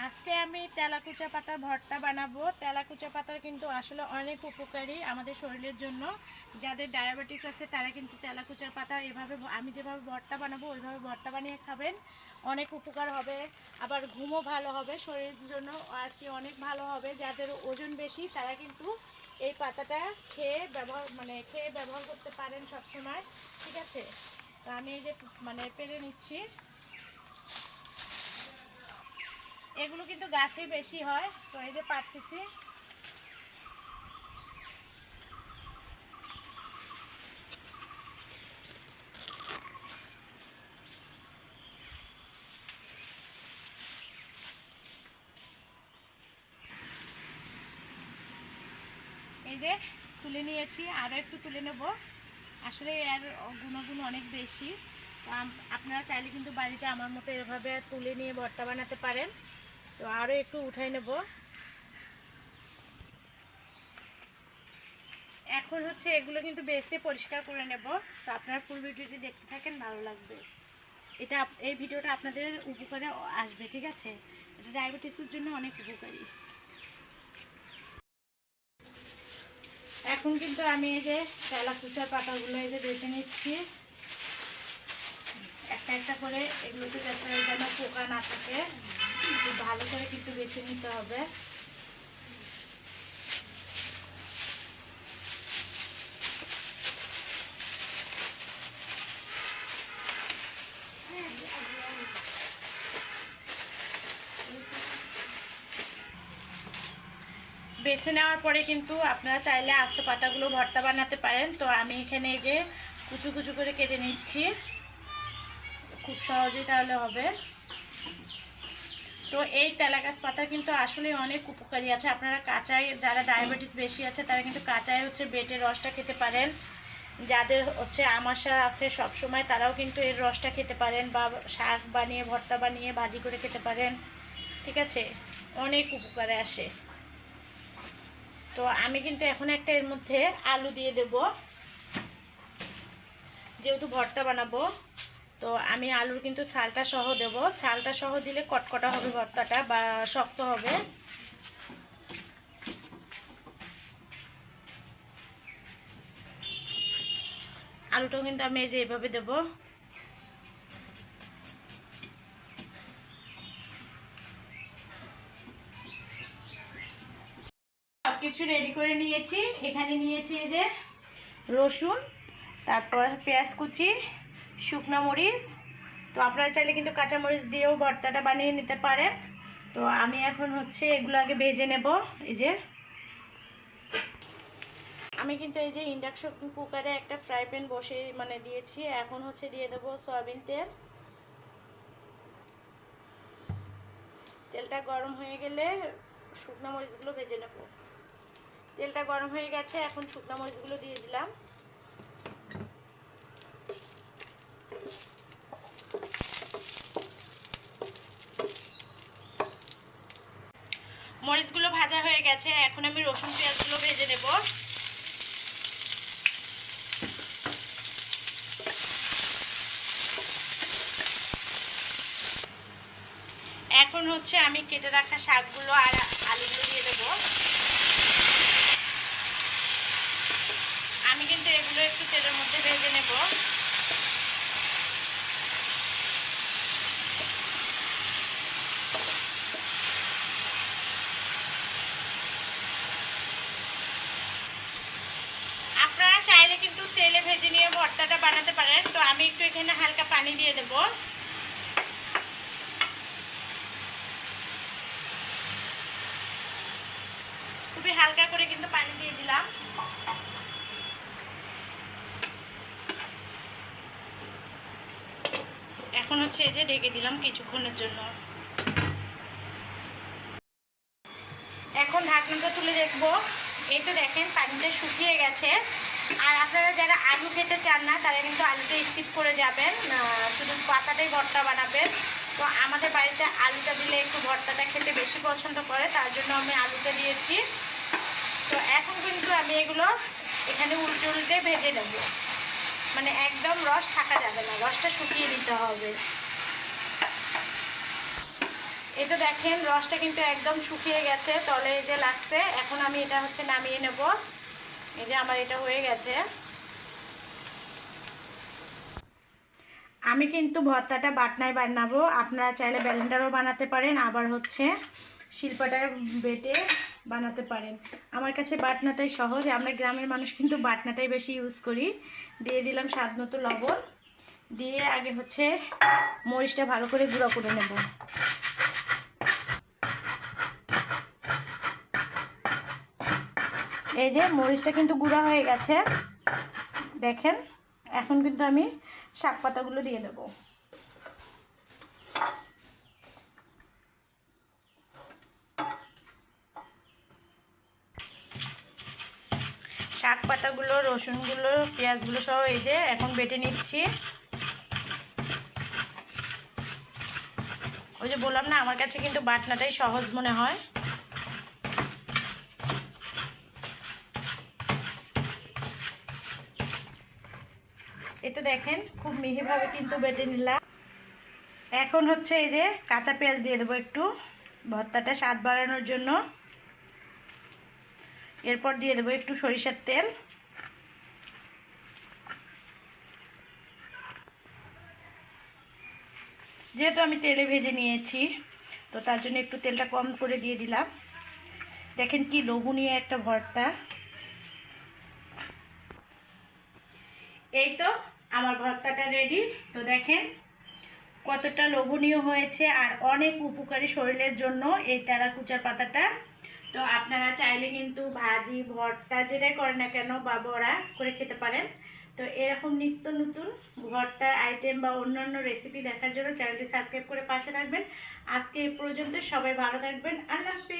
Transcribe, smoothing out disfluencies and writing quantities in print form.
আজকে আমি তেলাকুচা পাতার ভর্তা বানাবো। তেলাকুচা পাতার কিন্তু আসলে অনেক উপকারী আমাদের শরীরের জন্য। যাদের ডায়াবেটিস আছে তারা কিন্তু তেলাকুচার পাতা এভাবে আমি যেভাবে ভর্তা বানাবো ওইভাবে ভর্তা বানিয়ে খাবেন, অনেক উপকার হবে। আবার ঘুমও ভালো হবে, শরীরের জন্য আর কি অনেক ভালো হবে। যাদের ওজন বেশি তারা কিন্তু এই পাতাটা খেয়ে ব্যবহার করতে পারেন সবসময়, ঠিক আছে। তো আমি এই যে পেরে নিচ্ছি। এগুলো কিন্তু গাছে বেশি হয়, তো এই যে পারতেছি। এই যে তুলে নিয়েছি, আরও একটু তুলে নেব। আসলে এর গুণগুণ অনেক বেশি। তো আপনারা চাইলে কিন্তু বাড়িতে আমার মতো এভাবে তুলে নিয়ে ভর্তা বানাতে পারেন। তো আরও একটু উঠাই নেব। এখন হচ্ছে এগুলো কিন্তু বেছে পরিষ্কার করে নেব। তো আপনারা ফুল ভিডিওটি দেখতে থাকেন, ভালো লাগবে। এই ভিডিওটা আপনাদের উপকারে আসবে, ঠিক আছে। এটা ডায়াবেটিসের জন্য অনেক উপকারী। এখন কিন্তু আমি এই যে তেলাকুচার পাতাগুলো এই যে বেছে নিচ্ছি একটা একটা করে। এগুলোতে যেন পোকা না থাকে, খুব ভালো করে কিন্তু বেছে নিতে হবে। বেছে নেওয়ার পরে কিন্তু আপনারা চাইলে আস্ত পাতাগুলো ভর্তা বানাতে পারেন। তো আমি এখানে এই যে কুচু কুচু করে কেটে নিচ্ছি, খুব সহজেই তাহলে হবে। তো এই তেলাগাছ পাতা কিন্তু আসলে অনেক উপকারী আছে। আপনারা কাঁচাই, যারা ডায়াবেটিস বেশি আছে তারা কিন্তু কাঁচাই হচ্ছে বেটের রসটা খেতে পারেন। যাদের হচ্ছে আমাশা আছে সব সময় তারাও কিন্তু এর রসটা খেতে পারেন, বা শাক বানিয়ে ভর্তা বানিয়ে ভাজি করে খেতে পারেন, ঠিক আছে। অনেক উপকারে আসে। তো আমি কিন্তু এখন একটা এর মধ্যে আলু দিয়ে দেব, যেহেতু ভর্তা বানাবো। তো আমি আলুর কিন্তু ছালটা সহ দেব। ছালটা সহ দিলে কটকটা হবে ভর্তাটা, বা শক্ত হবে। আলুটাও কিন্তু আমি এই যে এইভাবে দেব। সব কিছু রেডি করে নিয়েছি। এখানে নিয়েছি এই যে রসুন, তারপর পেঁয়াজ কুচি, শুকনো মরিচ। তো আপনারা চাইলে কিন্তু কাঁচা মরিচ দিয়েও ভর্তাটা বানিয়ে নিতে পারেন। তো আমি এখন হচ্ছে এগুলো আগে ভেজে নেব। এই যে আমি কিন্তু এই যে ইন্ডাকশন কুকারে একটা ফ্রাই প্যান বসে দিয়েছি। এখন হচ্ছে দিয়ে দেবো সয়াবিন তেল। তেলটা গরম হয়ে গেলে শুকনো মরিচগুলো ভেজে নেব। তেলটা গরম হয়ে গেছে, এখন শুকনো মরিচগুলো দিয়ে দিলাম। মরিচগুলো ভাজা হয়ে গেছে, এখন আমি রসুন পেঁয়াজগুলো ভেজে নেব। এখন হচ্ছে আমি কেটে রাখা শাকগুলো আর আলুগুলো দিয়ে দেব। আমি কিন্তু এগুলো একটু তেলের মধ্যে ভেজে নেব। আপনারা চাইলে কিন্তু তেলে ভেজে নিয়ে ভর্তাটা বানাতে পারেন। তো আমি একটু এখানে হালকা পানি দিয়ে দেব। খুবই হালকা করে কিন্তু পানি দিয়ে দিলাম। এখন হচ্ছে এই যে ঢেকে দিলাম কিছুক্ষণের জন্য। এখন ঢাকনাটা তুলে দেখবো। এই তো দেখেন পানিটা শুকিয়ে গেছে। আর আপনারা যারা আলু খেতে চান না তারা কিন্তু আলুটা স্কিপ করে যাবেন, শুধু পাতাটাই ভর্তা বানাবেন। তো আমাদের বাড়িতে আলুটা দিলে একটু ভর্তাটা খেতে বেশি পছন্দ করে, তার জন্য আমি আলুটা দিয়েছি। তো এখন কিন্তু আমি এগুলো এখানে উল্টে উল্টে ভেজে নেব। একদম রস থাকা যাবে না, রসটা শুকিয়ে নিতে হবে। এটা দেখেন রসটা কিন্তু একদম শুকিয়ে গেছে, তলে এই যে লাগছে। এখন আমি এটা হচ্ছে নামিয়ে নেব। এই যে আমার এটা হয়ে গেছে। আমি কিন্তু ভর্তাটা বাটনায় বানাবো, আপনারা চাইলে ব্লেন্ডারও বানাতে পারেন, আবার হচ্ছে শিলপাটায় বেটে বানাতে পারেন। আমার কাছে বাটনাটাই সহজ, আমরা গ্রামের মানুষ কিন্তু বাটনাটাই বেশি ইউজ করি। দিয়ে দিলাম স্বাদ মতো লবণ, দিয়ে আগে হচ্ছে মরিচটা ভালো করে গুঁড়ো করে নেব। এই যে মরিচটা কিন্তু গুঁড়া হয়ে গেছে দেখেন। এখন কিন্তু আমি শাক পাতাগুলো দিয়ে দেব। শাক পাতাগুলো, রসুনগুলো, পেঁয়াজগুলো সহ এই যে এখন বেটে নিচ্ছি। ওই যে বললাম না, আমার কাছে কিন্তু বাটনাটাই সহজ মনে হয়। এটা দেখেন খুব মিহিভাবে কিন্তু বেটে নিলাম। এখন হচ্ছে এই যে কাঁচা পেঁয়াজ দিয়ে দেবো একটু, ভর্তাটা স্বাদ বাড়ানোর জন্য। এরপর দিয়ে দেবো একটু সরিষার তেল। যেহেতু আমি তেলে ভেজে নিয়েছি, তো তার জন্য একটু তেলটা কম করে দিয়ে দিলাম। দেখেন কি লোভনীয় একটা ভর্তা। এই তো আমার ভর্তাটা রেডি। তো দেখেন কতটা লোভনীয় হয়েছে, আর অনেক উপকারী শরীরের জন্য এই তেলাকুচার পাতাটা। তো আপনারা চাইলে কিন্তু ভাজি, ভর্তা যেটাই করেন না কেন বা বড়া করে খেতে পারেন। তো এরকম নিত্য নতুন ভর্তার আইটেম বা অন্যান্য রেসিপি দেখার জন্য চ্যানেলটি সাবস্ক্রাইব করে পাশে থাকবেন। আজকে এই পর্যন্ত, সবাই ভালো থাকবেন। আল্লাহ হাফেজ।